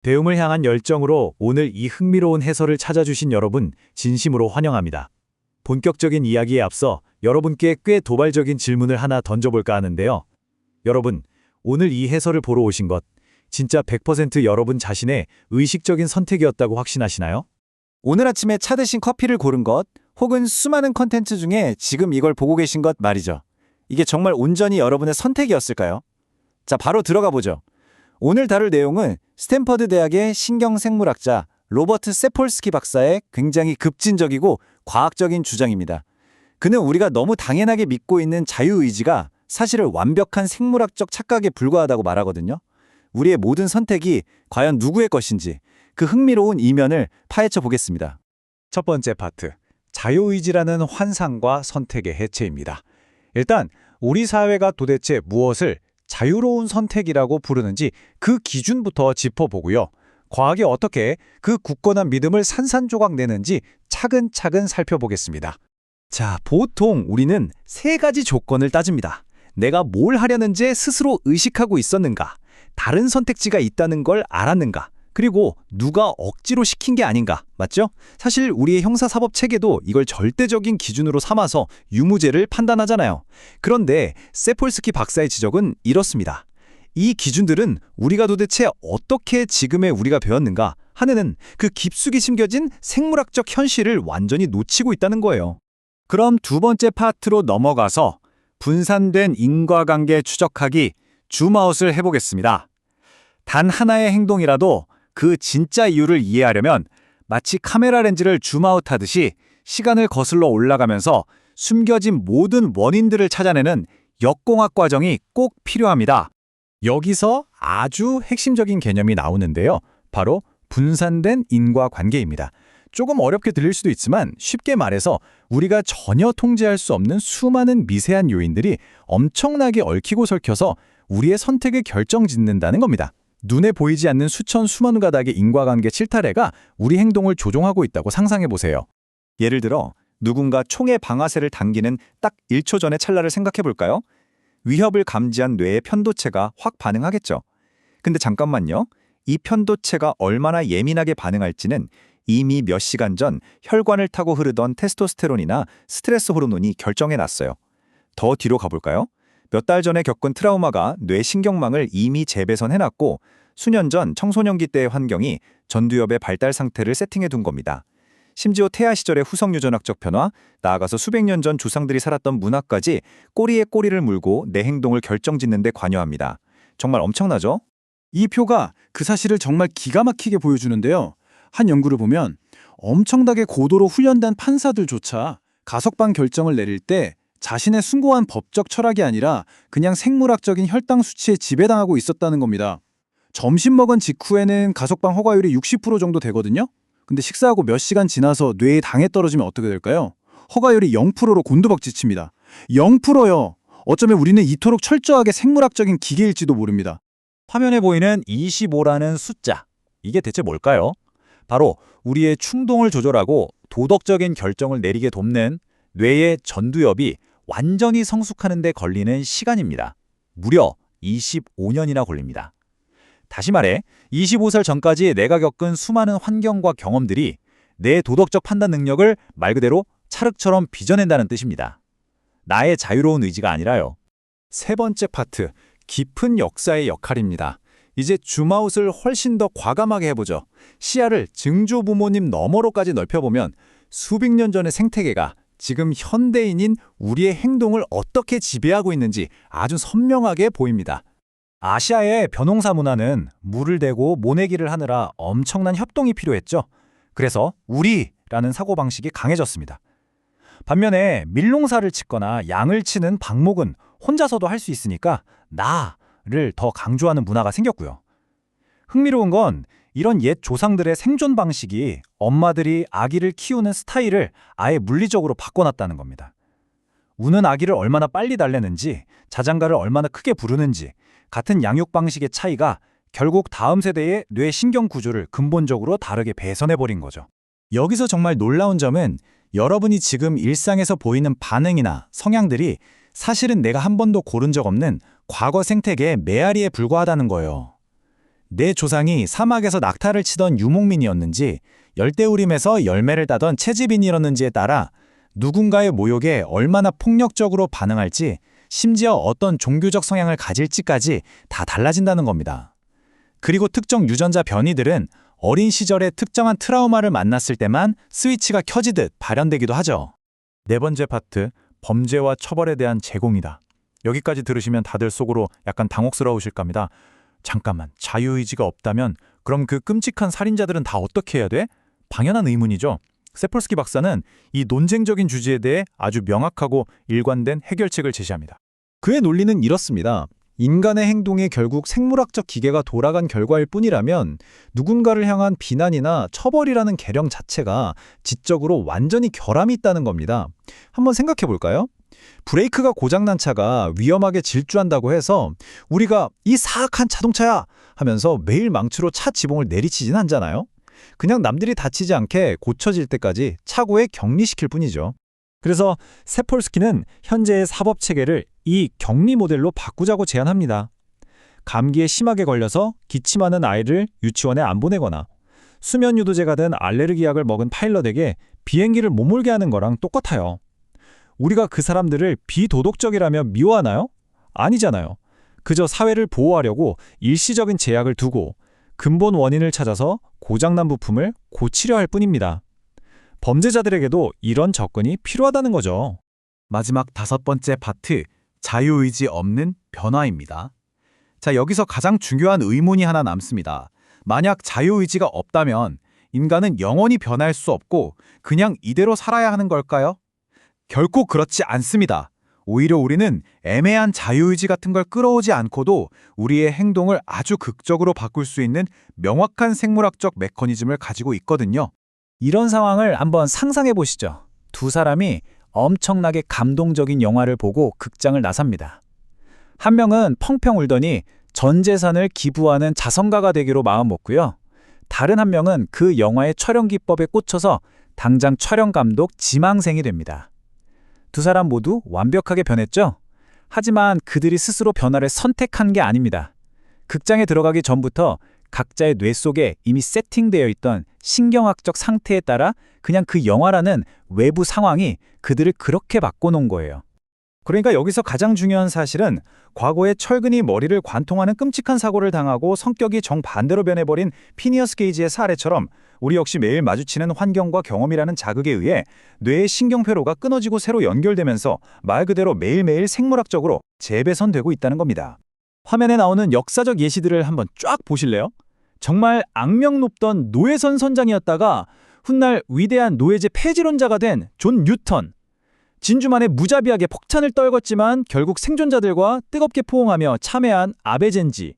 배움을 향한 열정으로 오늘 이 흥미로운 해설을 찾아주신 여러분 진심으로 환영합니다. 본격적인 이야기에 앞서 여러분께 꽤 도발적인 질문을 하나 던져볼까 하는데요. 여러분, 오늘 이 해설을 보러 오신 것 진짜 100% 여러분 자신의 의식적인 선택이었다고 확신하시나요? 오늘 아침에 차 대신 커피를 고른 것, 혹은 수많은 컨텐츠 중에 지금 이걸 보고 계신 것 말이죠. 이게 정말 온전히 여러분의 선택이었을까요? 자, 바로 들어가 보죠. 오늘 다룰 내용은 스탠퍼드 대학의 신경생물학자 로버트 세폴스키 박사의 굉장히 급진적이고 과학적인 주장입니다. 그는 우리가 너무 당연하게 믿고 있는 자유의지가 사실은 완벽한 생물학적 착각에 불과하다고 말하거든요. 우리의 모든 선택이 과연 누구의 것인지 그 흥미로운 이면을 파헤쳐 보겠습니다. 첫 번째 파트, 자유의지라는 환상과 선택의 해체입니다. 일단 우리 사회가 도대체 무엇을 자유로운 선택이라고 부르는지 그 기준부터 짚어보고요. 과학이 어떻게 그 굳건한 믿음을 산산조각 내는지 차근차근 살펴보겠습니다. 자, 보통 우리는 세 가지 조건을 따집니다. 내가 뭘 하려는지 스스로 의식하고 있었는가? 다른 선택지가 있다는 걸 알았는가? 그리고 누가 억지로 시킨 게 아닌가? 맞죠? 사실 우리의 형사사법 체계도 이걸 절대적인 기준으로 삼아서 유무죄를 판단하잖아요. 그런데 세폴스키 박사의 지적은 이렇습니다. 이 기준들은 우리가 도대체 어떻게 지금의 우리가 배웠는가 하는 그 깊숙이 심겨진 생물학적 현실을 완전히 놓치고 있다는 거예요. 그럼 두 번째 파트로 넘어가서 분산된 인과관계 추적하기 줌아웃을 해보겠습니다. 단 하나의 행동이라도 그 진짜 이유를 이해하려면 마치 카메라 렌즈를 줌아웃하듯이 시간을 거슬러 올라가면서 숨겨진 모든 원인들을 찾아내는 역공학 과정이 꼭 필요합니다. 여기서 아주 핵심적인 개념이 나오는데요. 바로 분산된 인과관계입니다. 조금 어렵게 들릴 수도 있지만 쉽게 말해서 우리가 전혀 통제할 수 없는 수많은 미세한 요인들이 엄청나게 얽히고 설켜서 우리의 선택을 결정짓는다는 겁니다. 눈에 보이지 않는 수천 수만 가닥의 인과관계 실타래가 우리 행동을 조종하고 있다고 상상해보세요. 예를 들어 누군가 총의 방아쇠를 당기는 딱 1초 전의 찰나를 생각해볼까요? 위협을 감지한 뇌의 편도체가 확 반응하겠죠. 근데 잠깐만요. 이 편도체가 얼마나 예민하게 반응할지는 이미 몇 시간 전 혈관을 타고 흐르던 테스토스테론이나 스트레스 호르몬이 결정해놨어요. 더 뒤로 가볼까요? 몇 달 전에 겪은 트라우마가 뇌 신경망을 이미 재배선해놨고 수년 전 청소년기 때의 환경이 전두엽의 발달 상태를 세팅해둔 겁니다. 심지어 태아 시절의 후성유전학적 변화, 나아가서 수백 년 전 조상들이 살았던 문화까지 꼬리에 꼬리를 물고 내 행동을 결정짓는 데 관여합니다. 정말 엄청나죠? 이 표가 그 사실을 정말 기가 막히게 보여주는데요. 한 연구를 보면 엄청나게 고도로 훈련된 판사들조차 가석방 결정을 내릴 때 자신의 숭고한 법적 철학이 아니라 그냥 생물학적인 혈당 수치에 지배당하고 있었다는 겁니다. 점심 먹은 직후에는 가석방 허가율이 60% 정도 되거든요. 근데 식사하고 몇 시간 지나서 뇌에 당이 떨어지면 어떻게 될까요? 허가율이 0%로 곤두박질칩니다. 0%요. 어쩌면 우리는 이토록 철저하게 생물학적인 기계일지도 모릅니다. 화면에 보이는 25라는 숫자, 이게 대체 뭘까요? 바로 우리의 충동을 조절하고 도덕적인 결정을 내리게 돕는 뇌의 전두엽이 완전히 성숙하는 데 걸리는 시간입니다. 무려 25년이나 걸립니다. 다시 말해 25살 전까지 내가 겪은 수많은 환경과 경험들이 내 도덕적 판단 능력을 말 그대로 찰흙처럼 빚어낸다는 뜻입니다. 나의 자유로운 의지가 아니라요. 세 번째 파트, 깊은 역사의 역할입니다. 이제 줌아웃을 훨씬 더 과감하게 해보죠. 시야를 증조 부모님 너머로까지 넓혀보면 수백 년 전의 생태계가 지금 현대인인 우리의 행동을 어떻게 지배하고 있는지 아주 선명하게 보입니다. 아시아의 벼농사 문화는 물을 대고 모내기를 하느라 엄청난 협동이 필요했죠. 그래서 우리라는 사고방식이 강해졌습니다. 반면에 밀농사를 짓거나 양을 치는 방목은 혼자서도 할 수 있으니까 나를 더 강조하는 문화가 생겼고요. 흥미로운 건 이런 옛 조상들의 생존 방식이 엄마들이 아기를 키우는 스타일을 아예 물리적으로 바꿔놨다는 겁니다. 우는 아기를 얼마나 빨리 달래는지, 자장가를 얼마나 크게 부르는지 같은 양육 방식의 차이가 결국 다음 세대의 뇌 신경 구조를 근본적으로 다르게 배선해버린 거죠. 여기서 정말 놀라운 점은 여러분이 지금 일상에서 보이는 반응이나 성향들이 사실은 내가 한 번도 고른 적 없는 과거 생태계의 메아리에 불과하다는 거예요. 내 조상이 사막에서 낙타를 치던 유목민이었는지 열대우림에서 열매를 따던 채집인이었는지에 따라 누군가의 모욕에 얼마나 폭력적으로 반응할지, 심지어 어떤 종교적 성향을 가질지까지 다 달라진다는 겁니다. 그리고 특정 유전자 변이들은 어린 시절에 특정한 트라우마를 만났을 때만 스위치가 켜지듯 발현되기도 하죠. 네 번째 파트, 범죄와 처벌에 대한 제공이다. 여기까지 들으시면 다들 속으로 약간 당혹스러우실 겁니다. 잠깐만, 자유의지가 없다면 그럼 그 끔찍한 살인자들은 다 어떻게 해야 돼? 당연한 의문이죠. 세폴스키 박사는 이 논쟁적인 주제에 대해 아주 명확하고 일관된 해결책을 제시합니다. 그의 논리는 이렇습니다. 인간의 행동이 결국 생물학적 기계가 돌아간 결과일 뿐이라면 누군가를 향한 비난이나 처벌이라는 계령 자체가 지적으로 완전히 결함이 있다는 겁니다. 한번 생각해 볼까요? 브레이크가 고장난 차가 위험하게 질주한다고 해서 우리가 이 사악한 자동차야 하면서 매일 망치로 차 지붕을 내리치진 않잖아요. 그냥 남들이 다치지 않게 고쳐질 때까지 차고에 격리시킬 뿐이죠. 그래서 세폴스키는 현재의 사법 체계를 이 격리 모델로 바꾸자고 제안합니다. 감기에 심하게 걸려서 기침하는 아이를 유치원에 안 보내거나 수면 유도제가 든 알레르기 약을 먹은 파일럿에게 비행기를 못 몰게 하는 거랑 똑같아요. 우리가 그 사람들을 비도덕적이라며 미워하나요? 아니잖아요. 그저 사회를 보호하려고 일시적인 제약을 두고 근본 원인을 찾아서 고장난 부품을 고치려 할 뿐입니다. 범죄자들에게도 이런 접근이 필요하다는 거죠. 마지막 5번째 파트, 자유의지 없는 변화입니다. 자, 여기서 가장 중요한 의문이 하나 남습니다. 만약 자유의지가 없다면 인간은 영원히 변할 수 없고 그냥 이대로 살아야 하는 걸까요? 결코 그렇지 않습니다. 오히려 우리는 애매한 자유의지 같은 걸 끌어오지 않고도 우리의 행동을 아주 극적으로 바꿀 수 있는 명확한 생물학적 메커니즘을 가지고 있거든요. 이런 상황을 한번 상상해 보시죠. 두 사람이 엄청나게 감동적인 영화를 보고 극장을 나섭니다. 한 명은 펑펑 울더니 전 재산을 기부하는 자선가가 되기로 마음먹고요. 다른 한 명은 그 영화의 촬영 기법에 꽂혀서 당장 촬영 감독 지망생이 됩니다. 두 사람 모두 완벽하게 변했죠? 하지만 그들이 스스로 변화를 선택한 게 아닙니다. 극장에 들어가기 전부터 각자의 뇌 속에 이미 세팅되어 있던 신경학적 상태에 따라 그냥 그 영화라는 외부 상황이 그들을 그렇게 바꿔놓은 거예요. 그러니까 여기서 가장 중요한 사실은 과거에 철근이 머리를 관통하는 끔찍한 사고를 당하고 성격이 정반대로 변해버린 피니어스 게이지의 사례처럼 우리 역시 매일 마주치는 환경과 경험이라는 자극에 의해 뇌의 신경회로가 끊어지고 새로 연결되면서 말 그대로 매일매일 생물학적으로 재배선되고 있다는 겁니다. 화면에 나오는 역사적 예시들을 한번 쫙 보실래요? 정말 악명 높던 노예선 선장이었다가 훗날 위대한 노예제 폐지론자가 된 존 뉴턴. 진주만에 무자비하게 폭탄을 떨궜지만 결국 생존자들과 뜨겁게 포옹하며 참회한 아베 젠지.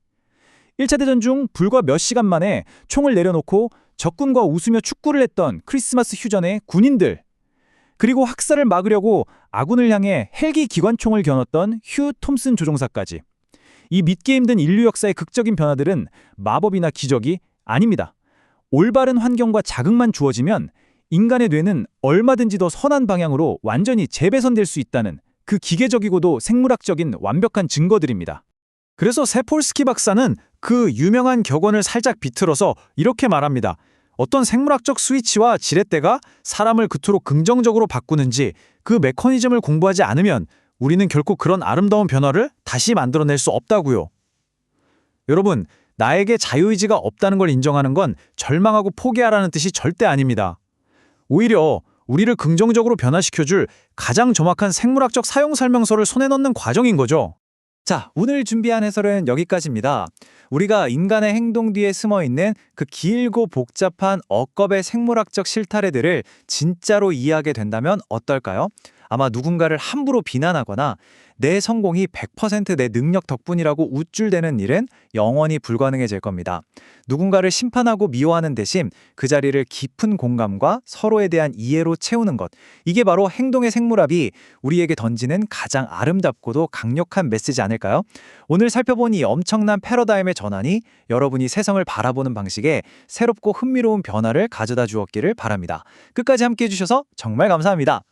1차 대전 중 불과 몇 시간 만에 총을 내려놓고 적군과 웃으며 축구를 했던 크리스마스 휴전의 군인들. 그리고 학살을 막으려고 아군을 향해 헬기 기관총을 겨눴던 휴 톰슨 조종사까지. 이 믿기 힘든 인류 역사의 극적인 변화들은 마법이나 기적이 아닙니다. 올바른 환경과 자극만 주어지면 인간의 뇌는 얼마든지 더 선한 방향으로 완전히 재배선될 수 있다는 그 기계적이고도 생물학적인 완벽한 증거들입니다. 그래서 세폴스키 박사는 그 유명한 격언을 살짝 비틀어서 이렇게 말합니다. 어떤 생물학적 스위치와 지렛대가 사람을 그토록 긍정적으로 바꾸는지 그 메커니즘을 공부하지 않으면 우리는 결코 그런 아름다운 변화를 다시 만들어낼 수 없다고요. 여러분, 나에게 자유의지가 없다는 걸 인정하는 건 절망하고 포기하라는 뜻이 절대 아닙니다. 오히려 우리를 긍정적으로 변화시켜줄 가장 정확한 생물학적 사용 설명서를 손에 넣는 과정인 거죠. 자, 오늘 준비한 해설은 여기까지입니다. 우리가 인간의 행동 뒤에 숨어있는 그 길고 복잡한 억겁의 생물학적 실타래들을 진짜로 이해하게 된다면 어떨까요? 아마 누군가를 함부로 비난하거나 내 성공이 100% 내 능력 덕분이라고 우쭐대는 일은 영원히 불가능해질 겁니다. 누군가를 심판하고 미워하는 대신 그 자리를 깊은 공감과 서로에 대한 이해로 채우는 것. 이게 바로 행동의 생물학이 우리에게 던지는 가장 아름답고도 강력한 메시지 아닐까요? 오늘 살펴본 이 엄청난 패러다임의 전환이 여러분이 세상을 바라보는 방식에 새롭고 흥미로운 변화를 가져다 주었기를 바랍니다. 끝까지 함께해 주셔서 정말 감사합니다.